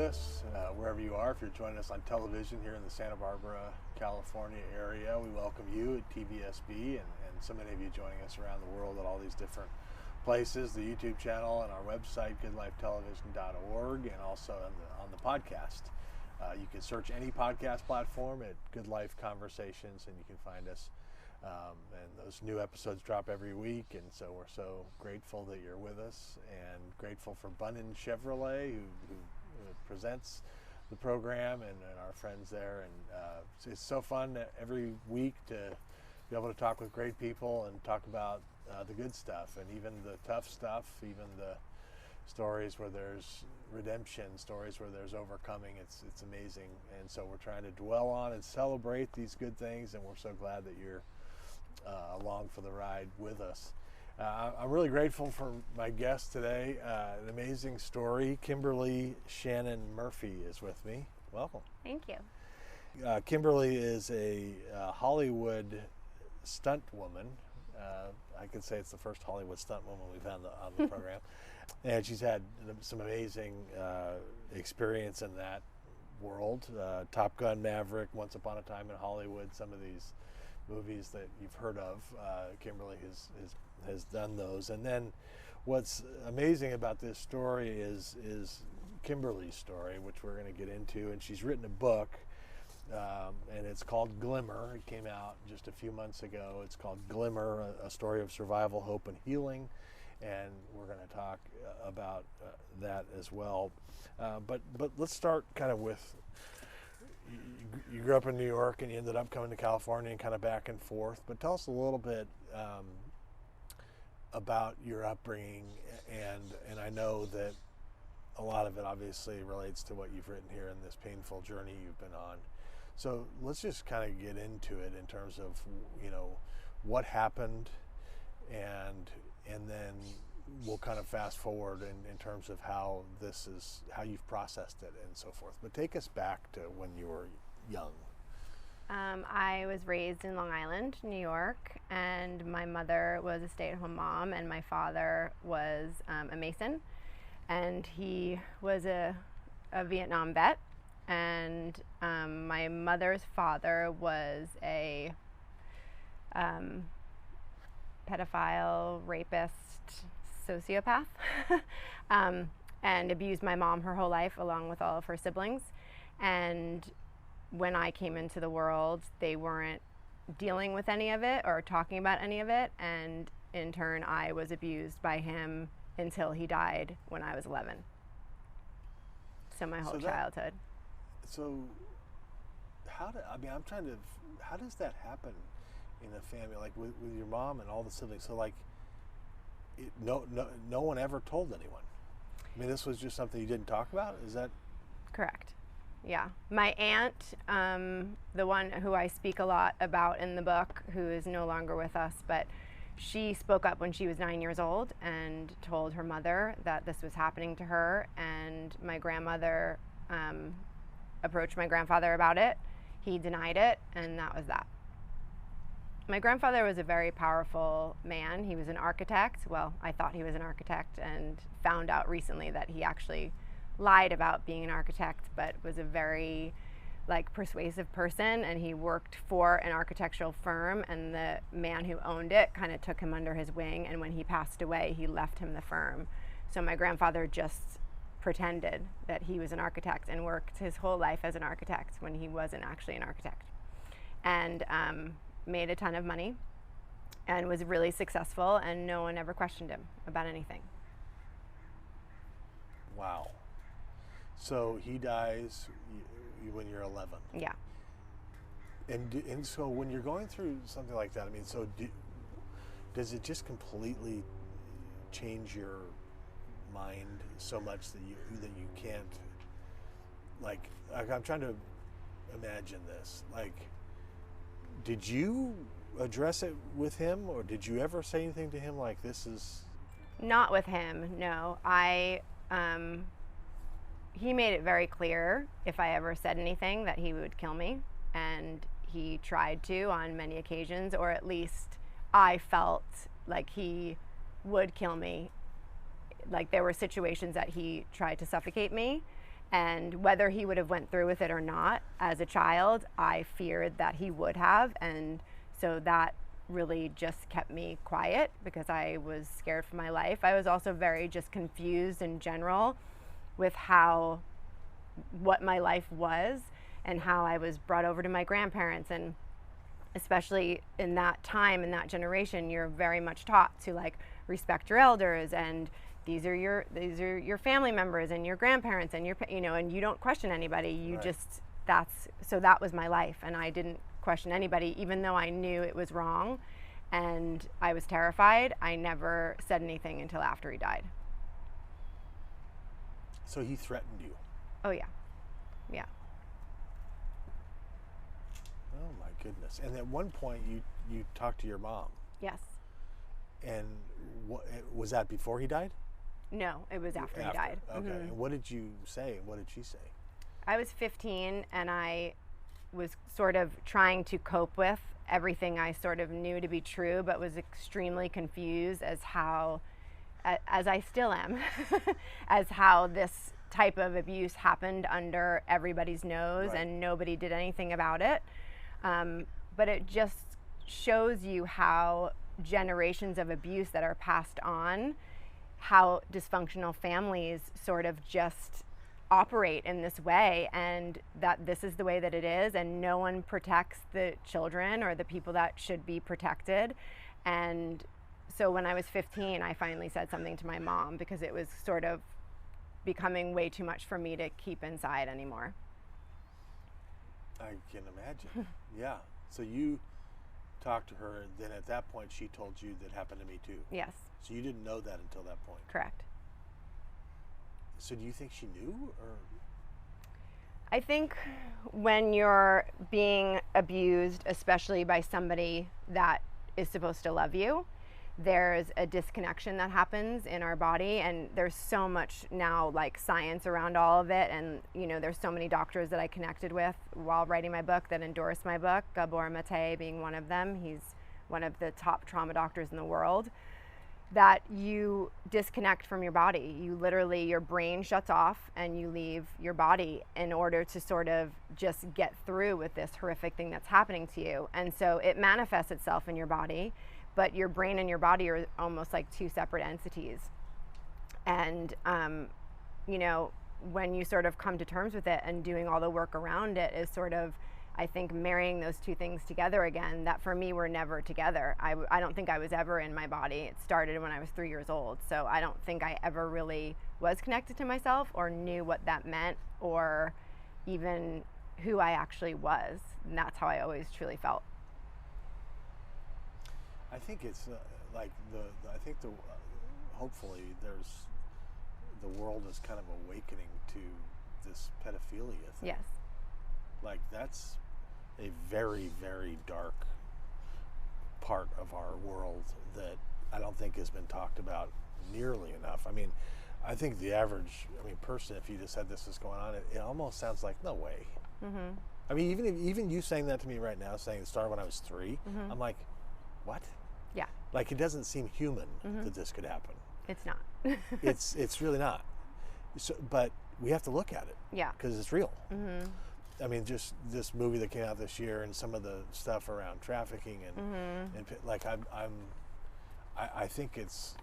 us, wherever you are. If you're joining us on television here in the Santa Barbara, California area, we welcome you at TVSB, and so many of you joining us around the world at all these different places, the YouTube channel and our website, goodlifetelevision.org, and also on the podcast. You can search any podcast platform at Good Life Conversations, and you can find us. And those new episodes drop every week, and so we're so grateful that you're with us, and grateful for Bunnin Chevrolet, who presents the program, and our friends there. And it's so fun every week to be able to talk with great people and talk about the good stuff, and even the tough stuff, even the stories where there's redemption, stories where there's overcoming. It's amazing, and so we're trying to dwell on and celebrate these good things, and we're so glad that you're along for the ride with us. I'm really grateful for my guest today. An amazing story. Kimberly Shannon Murphy is with me. Welcome. Thank you. Kimberly is a Hollywood stunt woman. I could say it's the first Hollywood stunt woman we've had on the program. And she's had some amazing experience in that world. Top Gun, Maverick, Once Upon a Time in Hollywood, some of these movies that you've heard of. Kimberly has done those. And then what's amazing about this story is Kimberly's story, which we're going to get into. And she's written a book, and it's called Glimmer. It came out just a few months ago. It's called Glimmer, a story of survival, hope, and healing. And we're going to talk about that as well. But let's start kind of with, you grew up in New York and you ended up coming to California and kind of back and forth. But tell us a little bit about your upbringing. And I know that a lot of it obviously relates to what you've written here in this painful journey you've been on. So let's just kind of get into it in terms of, what happened, and then we'll kind of fast forward in terms of how you've processed it and so forth. But take us back to when you were young. I was raised in Long Island, New York, and my mother was a stay-at-home mom, and my father was a Mason, and he was a Vietnam vet, and my mother's father was a pedophile, rapist, sociopath, and abused my mom her whole life along with all of her siblings. And when I came into the world, they weren't dealing with any of it or talking about any of it, and in turn I was abused by him until he died when I was 11. So my whole childhood. So how does that happen in a family, like with your mom and all the siblings? So no one ever told anyone. I mean, this was just something you didn't talk about? Is that correct? Yeah. My aunt, the one who I speak a lot about in the book, who is no longer with us, but she spoke up when she was 9 years old and told her mother that this was happening to her, and my grandmother approached my grandfather about it. He denied it, and that was that. My grandfather was a very powerful man. He was an architect. Well, I thought he was an architect, and found out recently that he actually lied about being an architect, but was a very persuasive person, and he worked for an architectural firm, and the man who owned it kind of took him under his wing, and when he passed away, he left him the firm. So my grandfather just pretended that he was an architect and worked his whole life as an architect when he wasn't actually an architect, and made a ton of money and was really successful, and no one ever questioned him about anything. Wow. So he dies when you're 11. Yeah. And so when you're going through something like that, I mean, so does it just completely change your mind so much that you can't, I'm trying to imagine this. Did you address it with him, or did you ever say anything to him like this is? Not with him, no. He made it very clear if I ever said anything that he would kill me, and he tried to on many occasions, or at least I felt like he would kill me. Like there were situations that he tried to suffocate me, And whether he would have went through with it or not, as a child, I feared that he would have. And so that really just kept me quiet because I was scared for my life. I was also very just confused in general with what my life was and how I was brought over to my grandparents. And especially in that time, in that generation, you're very much taught to like respect your elders, and these are your family members and your grandparents, and and you don't question anybody. You Right. just that was my life, and I didn't question anybody, even though I knew it was wrong and I was terrified. I never said anything until after he died. So he threatened you. Oh yeah. Yeah. Oh my goodness. And at one point you talked to your mom. Yes. And was that before he died? No, it was after he died. Okay. Mhm. And what did you say? What did she say? I was 15, and I was sort of trying to cope with everything I sort of knew to be true, but was extremely confused as I still am, as how this type of abuse happened under everybody's nose, Right. and nobody did anything about it. But it just shows you how generations of abuse that are passed on, how dysfunctional families sort of just operate in this way, and that this is the way that it is, and no one protects the children or the people that should be protected. And so when I was 15, I finally said something to my mom because it was sort of becoming way too much for me to keep inside anymore. I can imagine. Yeah. So you talked to her, and then at that point she told you that happened to me too. Yes, So you didn't know that until that point. correct. So do you think she knew, or? I think when you're being abused, especially by somebody that is supposed to love you, there's a disconnection that happens in our body, and there's so much now like science around all of it, and there's so many doctors that I connected with while writing my book that endorsed my book, Gabor Mate being one of them. He's one of the top trauma doctors in the world. That you disconnect from your body. You literally, your brain shuts off and you leave your body in order to sort of just get through with this horrific thing that's happening to you. And so it manifests itself in your body, but your brain and your body are almost like two separate entities. And, when you sort of come to terms with it and doing all the work around it is sort of, I think, marrying those two things together again, that for me were never together. I don't think I was ever in my body. It started when I was 3 years old. So I don't think I ever really was connected to myself or knew what that meant or even who I actually was. And that's how I always truly felt. I think it's hopefully the world is kind of awakening to this pedophilia thing. Yes. Like that's a very, very dark part of our world that I don't think has been talked about nearly enough. I mean, I think the average person, if you just said this is going on, it almost sounds like no way. Mm-hmm. I mean, even you saying that to me right now, saying it started when I was 3, Mm-hmm. I'm like, what? Yeah. Like it doesn't seem human Mm-hmm. that this could happen. It's not. It's really not. So, but we have to look at it. Yeah. Because it's real. Mm-hmm. I mean, just this movie that came out this year and some of the stuff around trafficking and Mm-hmm. and like I think it's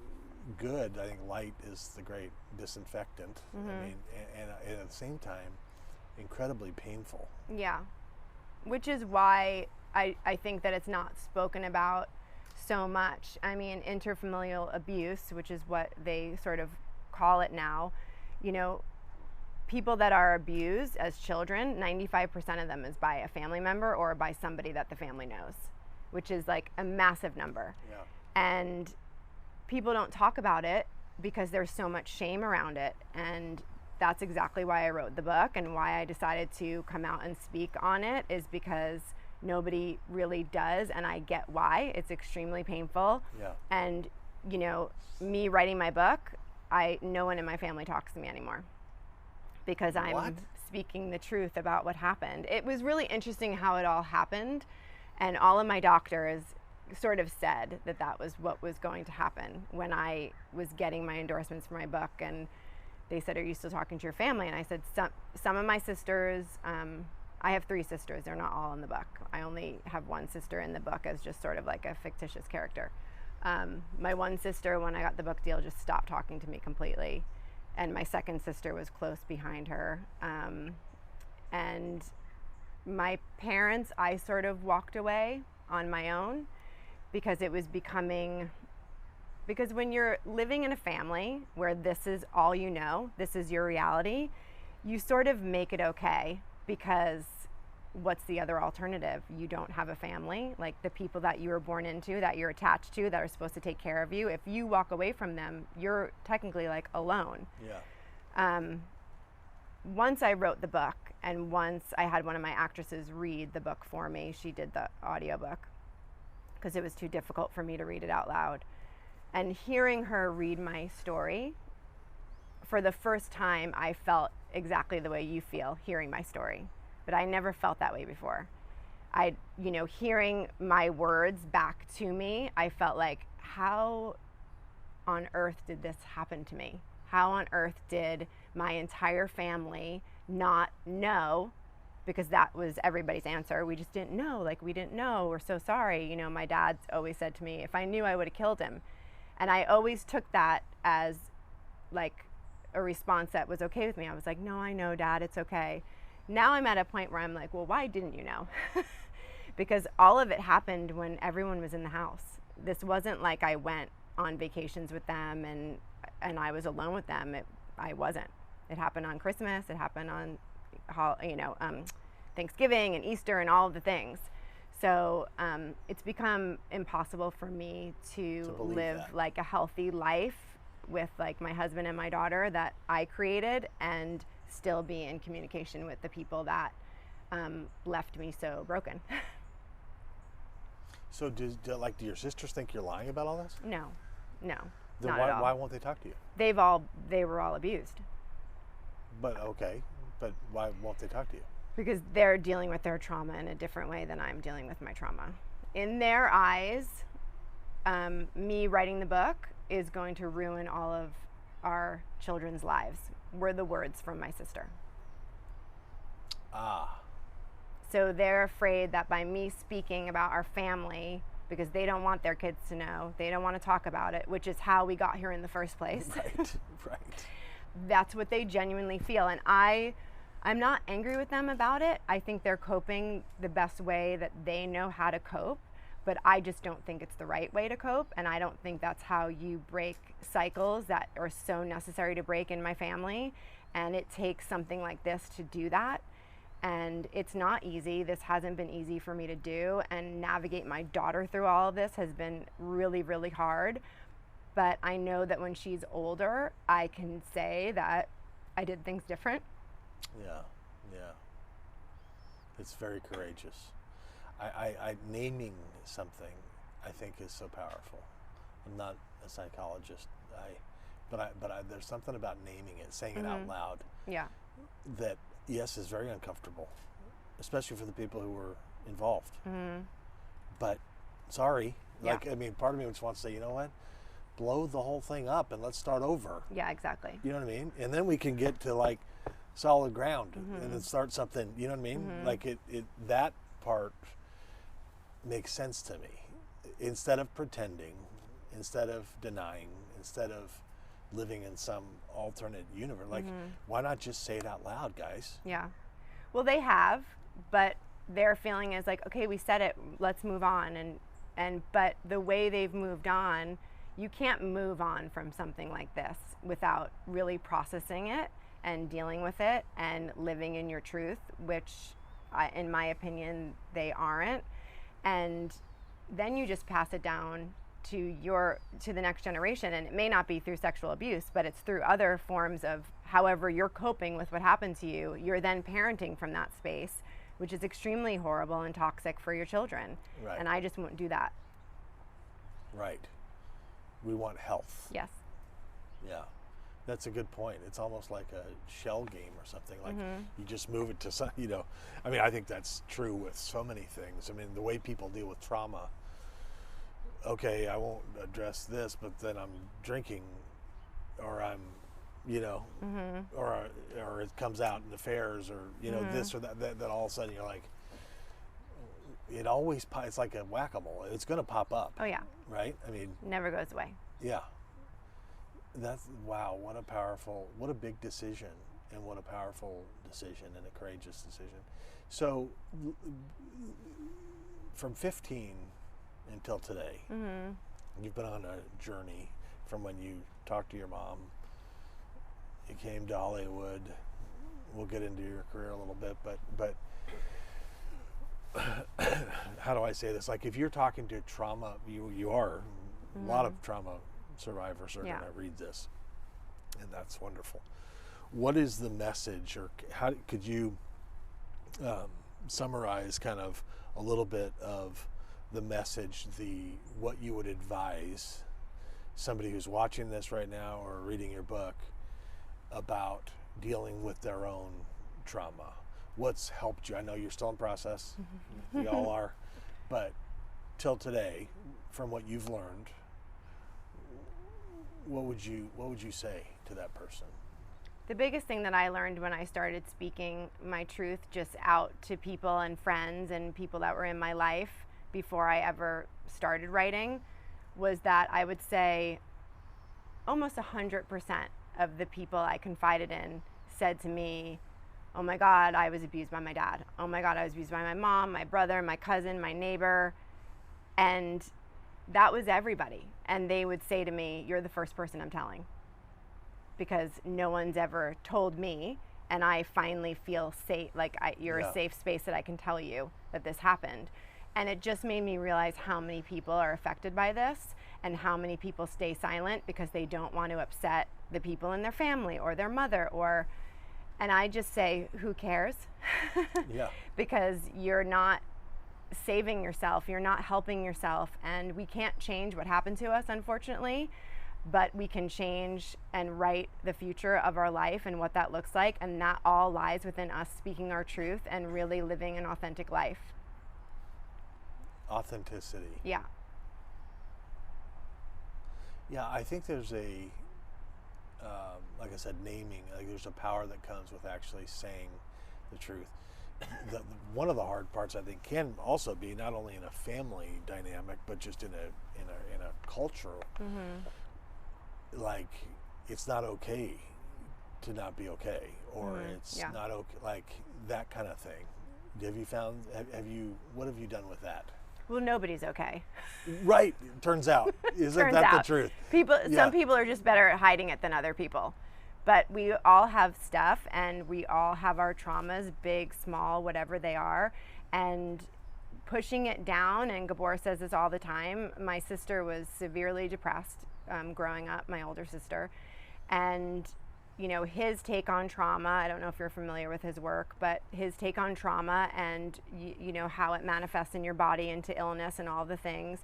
good. I think light is the great disinfectant. Mm-hmm. I mean, and at the same time, incredibly painful. Yeah. Which is why I think that it's not spoken about so much. I mean, interfamilial abuse, which is what they sort of call it now, people that are abused as children, 95% of them is by a family member or by somebody that the family knows, which is like a massive number. Yeah. And people don't talk about it because there's so much shame around it. And that's exactly why I wrote the book, and why I decided to come out and speak on it is because nobody really does, and I get why. It's extremely painful. Yeah. And me writing my book, no one in my family talks to me anymore because I'm What? speaking the truth about what happened. It was really interesting how it all happened, and all of my doctors sort of said that was what was going to happen when I was getting my endorsements for my book. And they said, "Are you still talking to your family?" And I said, some of my sisters, I have 3 sisters. They're not all in the book. I only have one sister in the book as just sort of like a fictitious character. My one sister, when I got the book deal, just stopped talking to me completely. And my second sister was close behind her. And my parents, I sort of walked away on my own because it was becoming, because when you're living in a family where this is all you know, this is your reality, you sort of make it okay, because what's the other alternative? You don't have a family. Like, the people that you were born into, that you're attached to, that are supposed to take care of you, if you walk away from them, you're technically like alone. Yeah. Once I wrote the book, and once I had one of my actresses read the book for me, she did the audiobook because it was too difficult for me to read it out loud. And hearing her read my story, for the first time, I felt exactly the way you feel hearing my story. But I never felt that way before. Hearing my words back to me, I felt like, how on earth did this happen to me? How on earth did my entire family not know? Because that was everybody's answer. We just didn't know. Like, we didn't know. We're so sorry. My dad's always said to me, if I knew, I would have killed him. And I always took that as like a response that was okay with me. I was like, no, I know, Dad, it's okay. Now I'm at a point where I'm like, well, why didn't you know? Because all of it happened when everyone was in the house. This wasn't like I went on vacations with them and I was alone with them. I wasn't. It happened on Christmas. It happened on, Thanksgiving and Easter and all of the things. So it's become impossible for me to live like a healthy life with like my husband and my daughter that I created, and still be in communication with the people that left me so broken. So do your sisters think you're lying about all this? No, Then not at all. Why won't they talk to you? They were all abused. But why won't they talk to you? Because they're dealing with their trauma in a different way than I'm dealing with my trauma. In their eyes, me writing the book is going to ruin all of our children's lives, were the words from my sister. Ah. So they're afraid that by me speaking about our family, because they don't want their kids to know, they don't want to talk about it, which is how we got here in the first place. Right. That's what they genuinely feel. And I'm not angry with them about it. I think they're coping the best way that they know how to cope, but I just don't think it's the right way to cope. And I don't think that's how you break cycles that are so necessary to break in my family. And it takes something like this to do that. And it's not easy. This hasn't been easy for me to do. And navigate my daughter through all of this has been really, really hard. But I know that when she's older, I can say that I did things different. Yeah. It's very courageous. I naming something, I think, is so powerful. I'm not a psychologist, but there's something about naming it, saying it out loud. Yeah. That, yes, is very uncomfortable, especially for the people who were involved. But sorry, part of me just wants to say, you know what? Blow the whole thing up and let's start over. Yeah, exactly. You know what I mean? And then we can get to like solid ground and then start something. You know what I mean? Like that part makes sense to me. Instead of pretending, instead of denying, instead of living in some alternate universe, like why not just say it out loud, guys? Yeah. Well, they have, but their feeling is like, okay, we said it, let's move on. But the way they've moved on, you can't move on from something like this without really processing it and dealing with it and living in your truth, which in my opinion, they aren't. And then you just pass it down to the next generation. And it may not be through sexual abuse, but it's through other forms of however you're coping with what happened to you. You're then parenting from that space, which is extremely horrible and toxic for your children. Right. And I just won't do that. Right. We want health. Yes. Yeah. That's a good point. It's almost like a shell game or something. Like you just move it to some, I mean, I think that's true with so many things. I mean, the way people deal with trauma. Okay, I won't address this, but then I'm drinking or I'm you know, or it comes out in the fairs, or you know, this or that all of a sudden you're like, it always it's like a whack-a-mole. It's going to pop up. Oh yeah. Right? I mean, never goes away. Yeah. That's, wow, what a big decision, and what a powerful decision, and a courageous decision. So from 15 until today, you've been on a journey from when you talked to your mom, you came to Hollywood. We'll get into your career a little bit, but how do I say this? Like, if you're talking to trauma, you are, a lot of trauma survivors are going to read this, and that's wonderful. What is the message, or how could you summarize kind of a little bit of the message, what you would advise somebody who's watching this right now or reading your book about dealing with their own trauma? What's helped you? I know you're still in process. We all are. But till today, from what you've learned, what would you say to that person? The biggest thing that I learned when I started speaking my truth just out to people and friends and people that were in my life before I ever started writing was that I would say almost 100% of the people I confided in said to me, oh my God, I was abused by my dad. Oh my God, I was abused by my mom, my brother, my cousin, my neighbor. And that was everybody. And they would say to me, you're the first person I'm telling, because no one's ever told me. And I finally feel safe, like you're a safe space that I can tell you that this happened. And it just made me realize how many people are affected by this, and how many people stay silent because they don't want to upset the people in their family or their mother, and I just say, who cares? Because you're not saving yourself, you're not helping yourself, and we can't change what happened to us, unfortunately, but we can change and write the future of our life and what that looks like, and that all lies within us speaking our truth and really living an authentic life. Authenticity. Yeah. Yeah, I think there's like I said, naming, like there's a power that comes with actually saying the truth. One of the hard parts, I think, can also be not only in a family dynamic, but just in a culture. Like, it's not okay to not be okay, or it's not okay, like that kind of thing. Have you found? What have you done with that? Well, nobody's okay. Right, turns out. Isn't that the truth? Some people are just better at hiding it than other people. But we all have stuff, and we all have our traumas, big, small, whatever they are. And pushing it down, and Gabor says this all the time, my sister was severely depressed growing up, my older sister. And you know, his take on trauma, I don't know if you're familiar with his work, but his take on trauma and you know, how it manifests in your body into illness and all the things,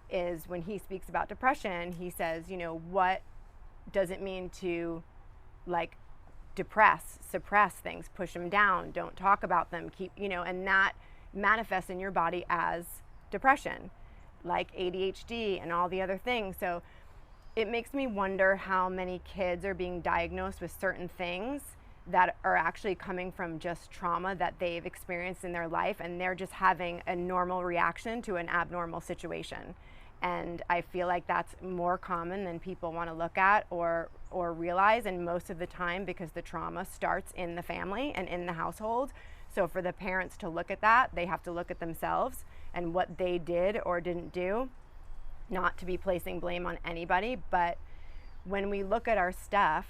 is when he speaks about depression, he says, you know, what does it mean to like suppress things, push them down, don't talk about them, keep, you know, and that manifests in your body as depression, like ADHD and all the other things. So it makes me wonder how many kids are being diagnosed with certain things that are actually coming from just trauma that they've experienced in their life, and they're just having a normal reaction to an abnormal situation. And I feel like that's more common than people want to look at or realize, and most of the time because the trauma starts in the family and in the household. So for the parents to look at that, they have to look at themselves and what they did or didn't do. Not to be placing blame on anybody, but when we look at our stuff,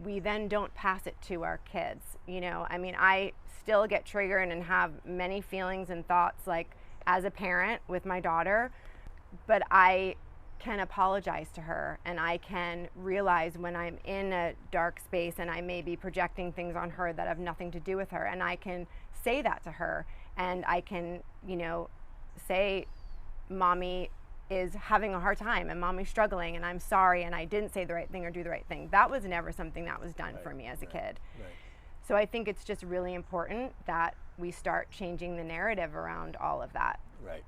we then don't pass it to our kids. You know, I mean, I still get triggered and have many feelings and thoughts like as a parent with my daughter, but I can apologize to her, and I can realize when I'm in a dark space and I may be projecting things on her that have nothing to do with her, and I can say that to her, and I can, you know, say, Mommy is having a hard time and Mommy's struggling and I'm sorry and I didn't say the right thing or do the right thing. That was never something that was done for me as a kid. So I think it's just really important that we start changing the narrative around all of that. Right.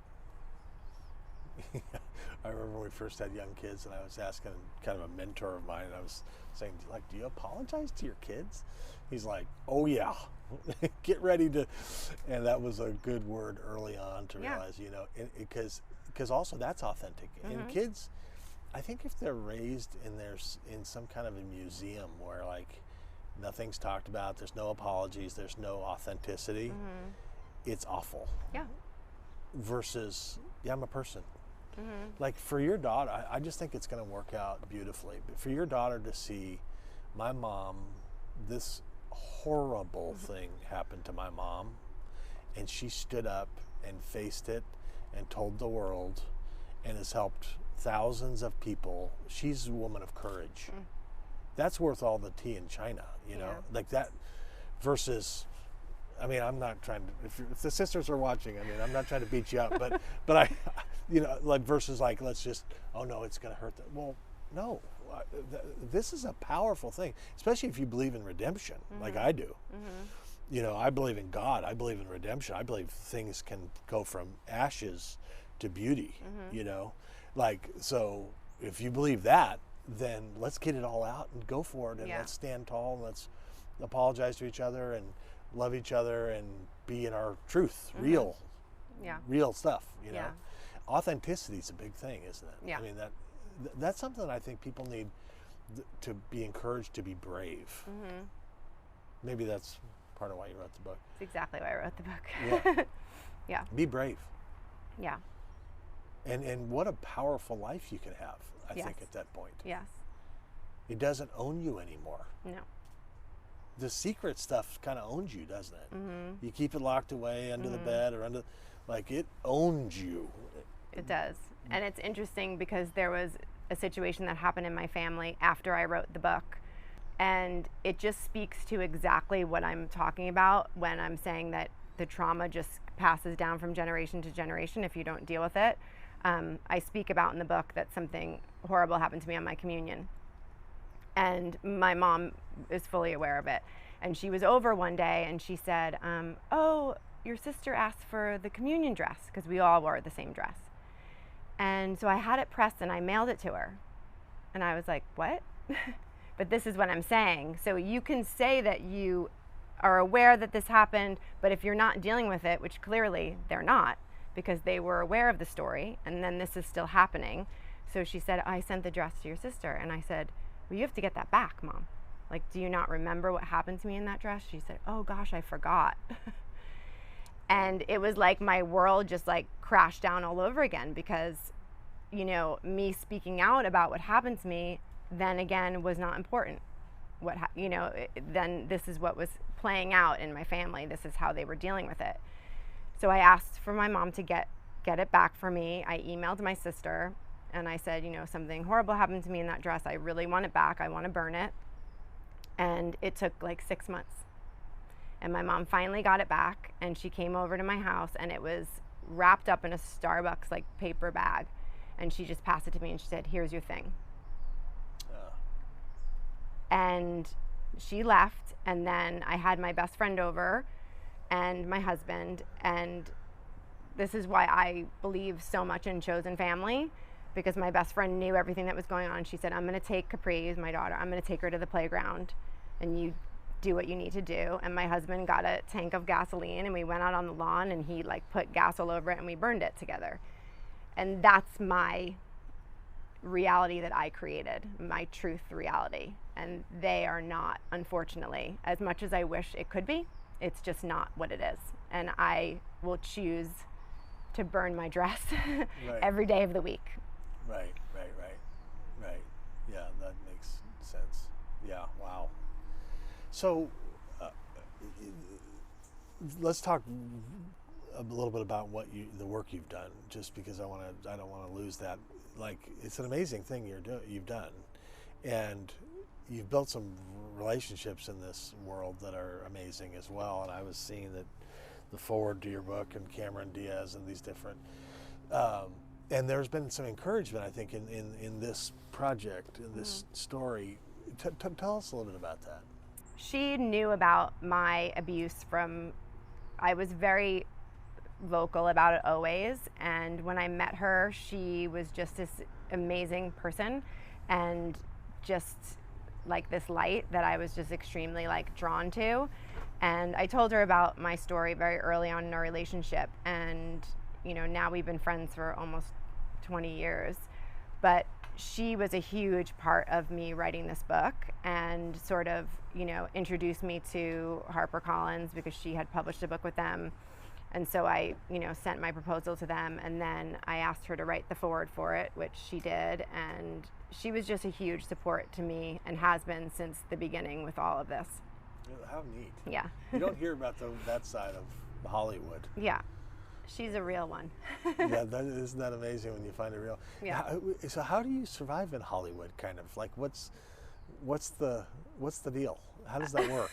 I remember when we first had young kids, and I was asking kind of a mentor of mine, and I was saying, like, do you apologize to your kids? He's like, oh yeah, get ready to, and that was a good word early on to realize, you know, because also that's authentic. And kids, I think if they're raised in some kind of a museum where like nothing's talked about, there's no apologies, there's no authenticity, it's awful. Yeah. Versus, yeah, I'm a person. Like for your daughter, I just think it's going to work out beautifully. But for your daughter to see my mom, this horrible thing happened to my mom, and she stood up and faced it and told the world and has helped thousands of people. She's a woman of courage. That's worth all the tea in China, you know, like that versus, I mean, I'm not trying to, if the sisters are watching, I mean, I'm not trying to beat you up, but I, you know, like versus like, let's just, oh no, it's going to hurt them. Well, no, this is a powerful thing, especially if you believe in redemption, like I do. You know, I believe in God. I believe in redemption. I believe things can go from ashes to beauty, you know, like, so if you believe that, then let's get it all out and go for it, and let's stand tall, and let's apologize to each other and love each other and be in our truth, real stuff, you know. Authenticity is a big thing, isn't it? I mean, that's something that I think people need to be encouraged to be brave. Maybe that's part of why you wrote the book. That's exactly why I wrote the book. Yeah. Be brave. Yeah. And what a powerful life you can have, I think, at that point. Yes. It doesn't own you anymore. No. The secret stuff kind of owns you, doesn't it? You keep it locked away under the bed or under, like, it owns you. It does. And it's interesting because there was a situation that happened in my family after I wrote the book. And it just speaks to exactly what I'm talking about when I'm saying that the trauma just passes down from generation to generation if you don't deal with it. I speak about in the book that something horrible happened to me on my communion. And my mom is fully aware of it. And she was over one day and she said, oh, your sister asked for the communion dress, because we all wore the same dress. And so I had it pressed and I mailed it to her. And I was like, what? But this is what I'm saying. So you can say that you are aware that this happened, but if you're not dealing with it, which clearly they're not, because they were aware of the story, and then this is still happening. So she said, I sent the dress to your sister. And I said, well, you have to get that back, Mom. Like, do you not remember what happened to me in that dress? She said, oh gosh, I forgot. And it was like my world just like crashed down all over again, because, you know, me speaking out about what happened to me then again was not important. Then this is what was playing out in my family. This is how they were dealing with it. So I asked for my mom to get it back for me. I emailed my sister and I said, you know, something horrible happened to me in that dress. I really want it back. I want to burn it. And it took like 6 months. And my mom finally got it back, and she came over to my house, and it was wrapped up in a Starbucks like paper bag. And she just passed it to me and she said, here's your thing. And she left, and then I had my best friend over and my husband, and this is why I believe so much in chosen family, because my best friend knew everything that was going on. She said, I'm going to take Capri, who's my daughter, I'm going to take her to the playground, and you do what you need to do. And my husband got a tank of gasoline, and we went out on the lawn, and he like put gas all over it, and we burned it together. And that's my reality that I created, my truth reality. And they are not, unfortunately, as much as I wish it could be, it's just not what it is. And I will choose to burn my dress every day of the week. Right. Yeah, that makes sense. Yeah, wow. So let's talk a little bit about the work you've done, just because I don't want to lose that. Like, it's an amazing thing you've done, and you've built some relationships in this world that are amazing as well. And I was seeing that the forward to your book and Cameron Diaz and these different, and there's been some encouragement, I think, in this project, in this story. Tell us a little bit about that. She knew about my abuse from, I was very vocal about it always. And when I met her, she was just this amazing person and just like this light that I was just extremely like drawn to. And I told her about my story very early on in our relationship, and you know, now we've been friends for almost 20 years. But she was a huge part of me writing this book, and sort of, you know, introduced me to HarperCollins because she had published a book with them. And so I, you know, sent my proposal to them, and then I asked her to write the foreword for it, which she did. And she was just a huge support to me and has been since the beginning with all of this. How neat. Yeah. You don't hear about that side of Hollywood. Yeah. She's a real one. Yeah, isn't that amazing when you find a real? Yeah. So how do you survive in Hollywood? Kind of like what's the deal? How does that work?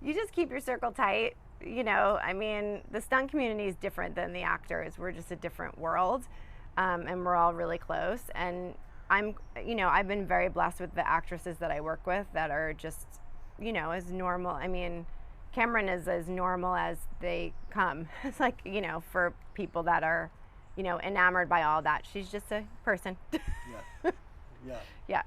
You just keep your circle tight. You know, I mean, the stunt community is different than the actors. We're just a different world, and we're all really close. And I've been very blessed with the actresses that I work with that are just, you know, as normal. I mean, Cameron is as normal as they come. It's like, you know, for people that are, you know, enamored by all that. She's just a person. Yeah. Yeah. Yeah.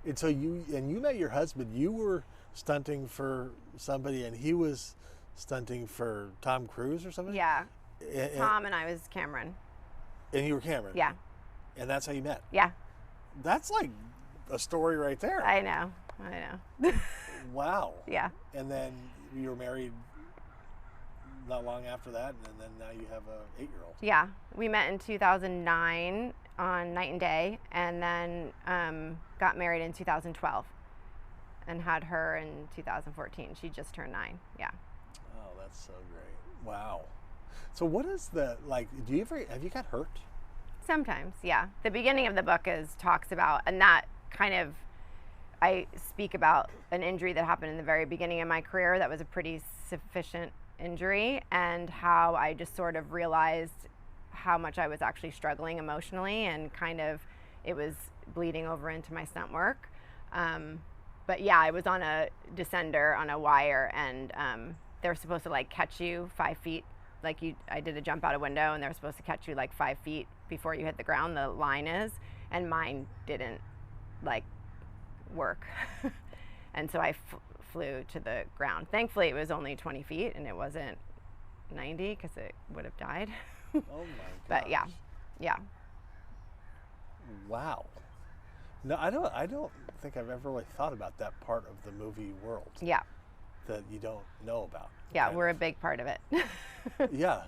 And so you met your husband. You were stunting for somebody, and he was stunting for Tom Cruise or something? Yeah. Tom and I was Cameron. And you were Cameron? Yeah. And that's how you met? Yeah. That's like a story right there. I know. Wow. Yeah. And then you were married not long after that, and then now you have a 8-year-old. Yeah. We met in 2009 on Night and Day, and then got married in 2012 and had her in 2014. She just turned 9. Yeah. Oh, that's so great. Wow. So what is have you got hurt? Sometimes, yeah. The beginning of the book talks about, and that kind of, I speak about an injury that happened in the very beginning of my career that was a pretty sufficient injury, and how I just sort of realized how much I was actually struggling emotionally, and kind of it was bleeding over into my stunt work. But yeah, I was on a descender on a wire, and they're supposed to like catch you 5 feet. I did a jump out a window, and they're supposed to catch you like 5 feet before you hit the ground, the line is, and mine didn't like work. And so I flew to the ground. Thankfully it was only 20 feet and it wasn't 90, because it would have died. Oh my gosh. But yeah. Wow. No, I don't think I've ever really thought about that part of the movie world. Yeah. That you don't know about. Yeah, we're a big part of it. Yeah.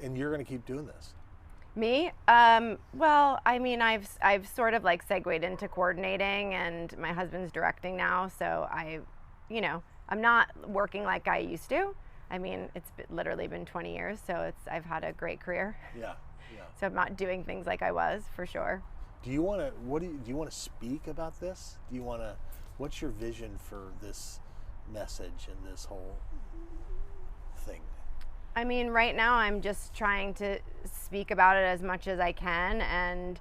And you're going to keep doing this. Me? Well, I mean, I've sort of like segued into coordinating, and my husband's directing now, so I'm not working like I used to. I mean, it's literally been 20 years, so I've had a great career. Yeah. So I'm not doing things like I was, for sure. Do you want to speak about this? What's your vision for this message and this whole thing? I mean, right now I'm just trying to speak about it as much as I can, and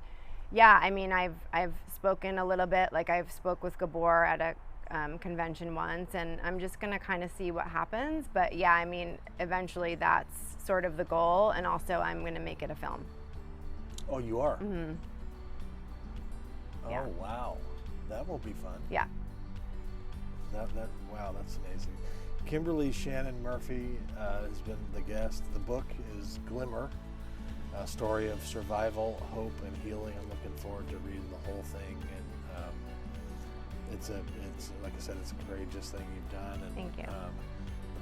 yeah, I mean, I've spoken a little bit, like I've spoke with Gabor at a convention once, and I'm just gonna kind of see what happens. But yeah, I mean, eventually that's sort of the goal, and also I'm gonna make it a film. Oh, you are? Mm-hmm. Oh, yeah. Wow. That will be fun. Yeah. Wow, that's amazing. Kimberly Shannon Murphy has been the guest. The book is Glimmer, a story of survival, hope, and healing. I'm looking forward to reading the whole thing. And it's like I said, it's a courageous thing you've done. And, thank you.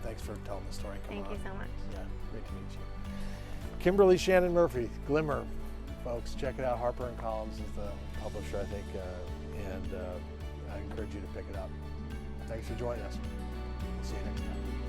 Thanks for telling the story. Thank you so much. Yeah, great to meet you. Kimberly Shannon Murphy, Glimmer. Folks, check it out. HarperCollins is the publisher, I think, and I encourage you to pick it up. Thanks for joining us. See you next time.